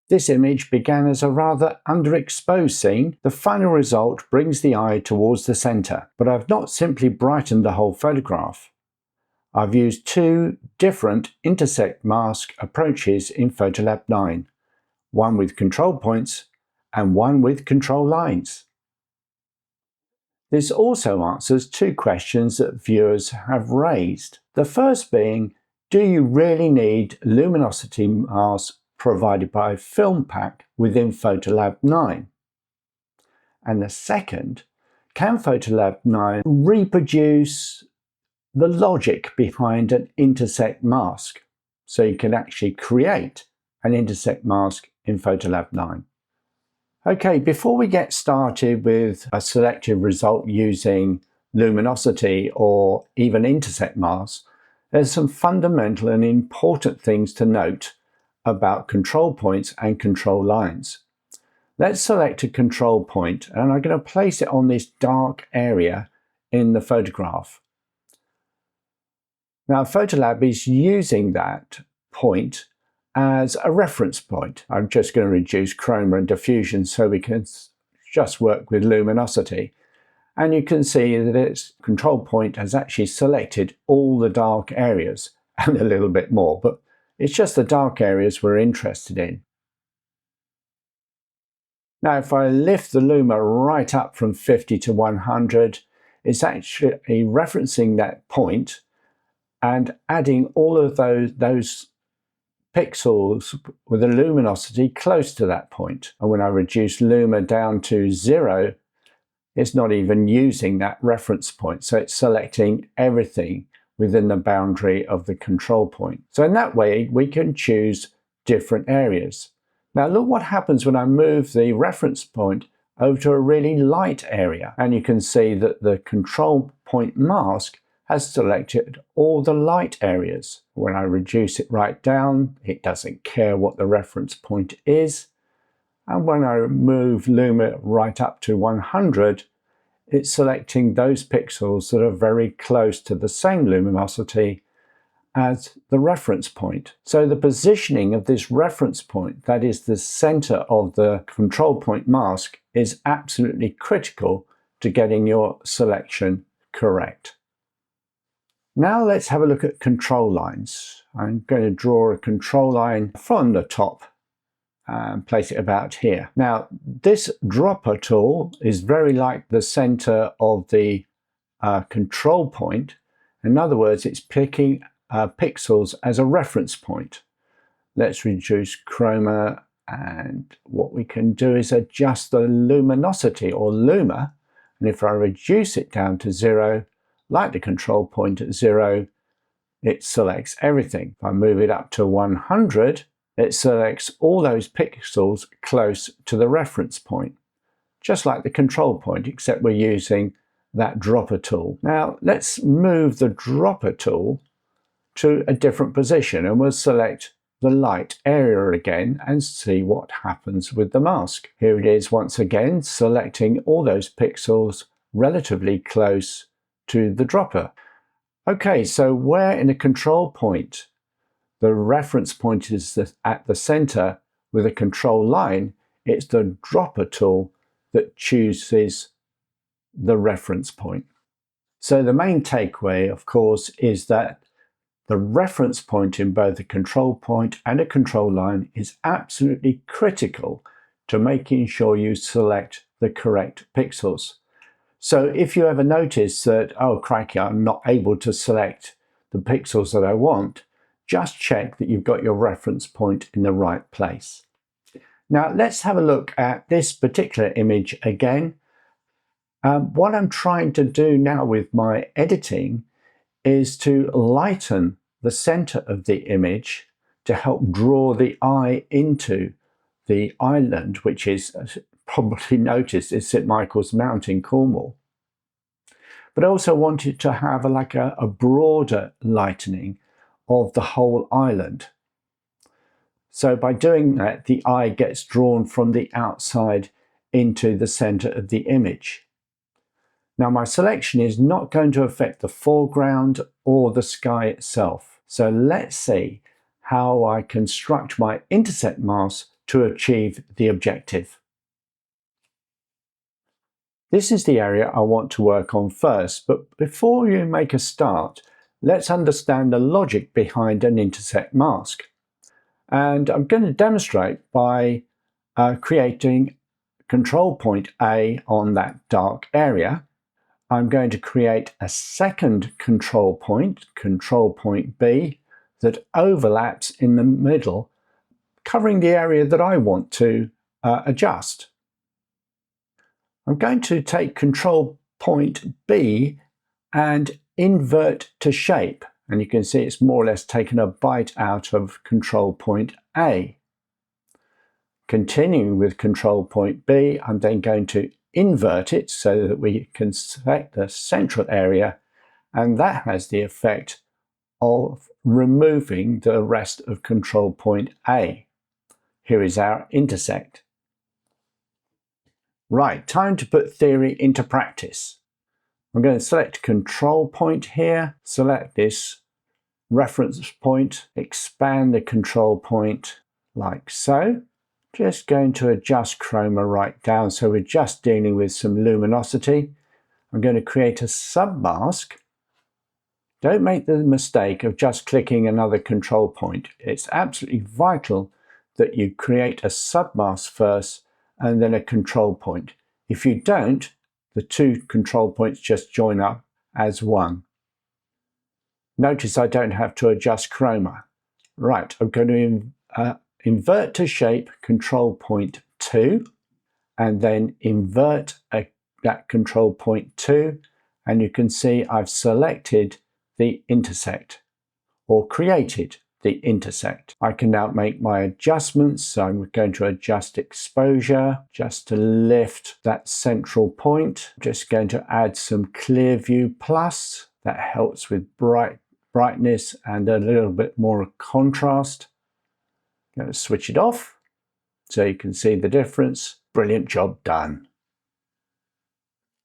This image began as a rather underexposed scene. The final result brings the eye towards the center, but I've not simply brightened the whole photograph. I've used two different Intersect mask approaches in PhotoLab 9, one with control points and one with control lines. This also answers two questions that viewers have raised. The first being, do you really need luminosity masks provided by FilmPack within PhotoLab 9? And the second, can PhotoLab 9 reproduce the logic behind an Intersect mask, so you can actually create an Intersect mask in PhotoLab 9? Okay, before we get started with a selective result using luminosity or even Intersect masks, there's some fundamental and important things to note about control points and control lines. Let's select a control point, and I'm going to place it on this dark area in the photograph. Now PhotoLab is using that point as a reference point. I'm just going to reduce chroma and diffusion so we can just work with luminosity. And you can see that its control point has actually selected all the dark areas and a little bit more, but it's just the dark areas we're interested in. Now if I lift the Luma right up from 50 to 100, it's actually referencing that point and adding all of those pixels with a luminosity close to that point. And when I reduce Luma down to 0, it's not even using that reference point. So it's selecting everything within the boundary of the control point. So in that way, we can choose different areas. Now look what happens when I move the reference point over to a really light area. And you can see that the control point mask has selected all the light areas. When I reduce it right down, it doesn't care what the reference point is. And when I move Luma right up to 100, it's selecting those pixels that are very close to the same luminosity as the reference point. So the positioning of this reference point, that is the center of the control point mask, is absolutely critical to getting your selection correct. Now let's have a look at control lines. I'm going to draw a control line from the top and place it about here. Now this dropper tool is very like the center of the control point. In other words, it's picking pixels as a reference point. Let's reduce chroma, and what we can do is adjust the luminosity or Luma, and if I reduce it down to 0, like the control point at 0, it selects everything. If I move it up to 100, it selects all those pixels close to the reference point, just like the control point, except we're using that dropper tool. Now let's move the dropper tool to a different position, and we'll select the light area again and see what happens with the mask. Here it is once again, selecting all those pixels relatively close to the dropper. Okay, so where in a control point the reference point is at the center with a control line, it's the dropper tool that chooses the reference point. So the main takeaway, of course, is that the reference point in both a control point and a control line is absolutely critical to making sure you select the correct pixels. So if you ever notice that, oh crikey, I'm not able to select the pixels that I want, just check that you've got your reference point in the right place. Now let's have a look at this particular image again. What I'm trying to do now with my editing is to lighten the center of the image to help draw the eye into the island, which is, as you probably noticed, is St Michael's Mount in Cornwall. But I also wanted to have a broader lightening of the whole island. So by doing that, the eye gets drawn from the outside into the center of the image. Now my selection is not going to affect the foreground or the sky itself. So let's see how I construct my Intersect mask to achieve the objective. This is the area I want to work on first, but before you make a start, let's understand the logic behind an intersect mask. And I'm going to demonstrate by creating control point A on that dark area. I'm going to create a second control point B, that overlaps in the middle, covering the area that I want to adjust. I'm going to take control point B and invert to shape. And you can see it's more or less taken a bite out of control point A. Continuing with control point B, I'm then going to invert it so that we can select the central area, and that has the effect of removing the rest of control point A. Here is our intersect. Right, time to put theory into practice. I'm going to select control point here, select this reference point, expand the control point like so. Just going to adjust chroma right down, so we're just dealing with some luminosity. I'm going to create a submask. Don't make the mistake of just clicking another control point. It's absolutely vital that you create a submask first and then a control point. If you don't, the two control points just join up as one. Notice I don't have to adjust chroma. Right, I'm going to invert to shape control point 2 and then invert that control point 2, and you can see I've selected the intersect or created the intersect. I can now make my adjustments, so I'm going to adjust exposure just to lift that central point. I'm just going to add some clear view plus, that helps with brightness and a little bit more contrast. I'm going to switch it off so you can see the difference. Brilliant job done.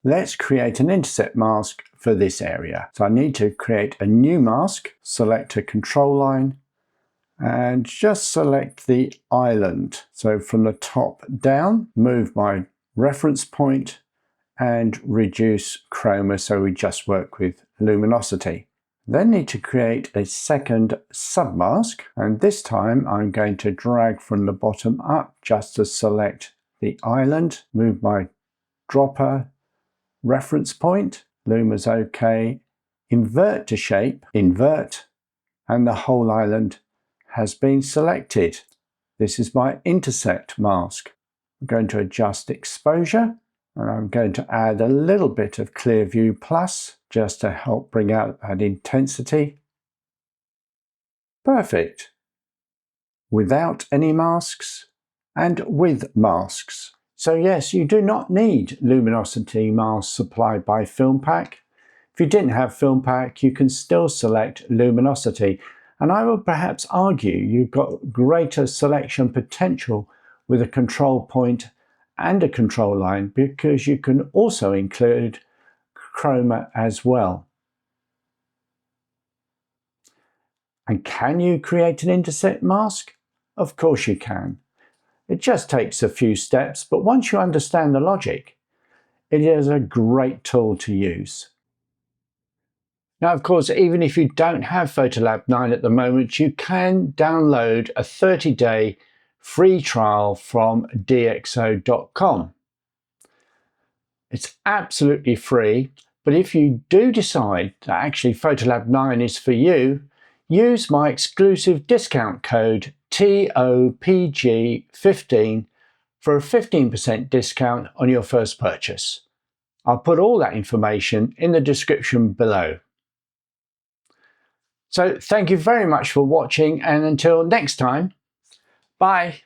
Let's create an intersect mask for this area. So I need to create a new mask, select a control line, and just select the island. So from the top down, move my reference point and reduce chroma so we just work with luminosity. Then need to create a second submask, and this time I'm going to drag from the bottom up just to select the island, move my dropper, reference point, Luma's OK, invert to shape, invert, and the whole island has been selected. This is my intersect mask. I'm going to adjust exposure, and I'm going to add a little bit of clear view plus just to help bring out that intensity. Perfect. Without any masks and with masks. So yes, you do not need luminosity masks supplied by FilmPack. If you didn't have FilmPack, you can still select luminosity. And I would perhaps argue you've got greater selection potential with a control point and a control line, because you can also include chroma as well. And can you create an intersect mask? Of course you can. It just takes a few steps, but once you understand the logic, it is a great tool to use. Now, of course, even if you don't have PhotoLab 9 at the moment, you can download a 30-day free trial from DxO.com. It's absolutely free, but if you do decide that actually PhotoLab 9 is for you, use my exclusive discount code TOPG15 for a 15% discount on your first purchase. I'll put all that information in the description below. So thank you very much for watching, and until next time, bye.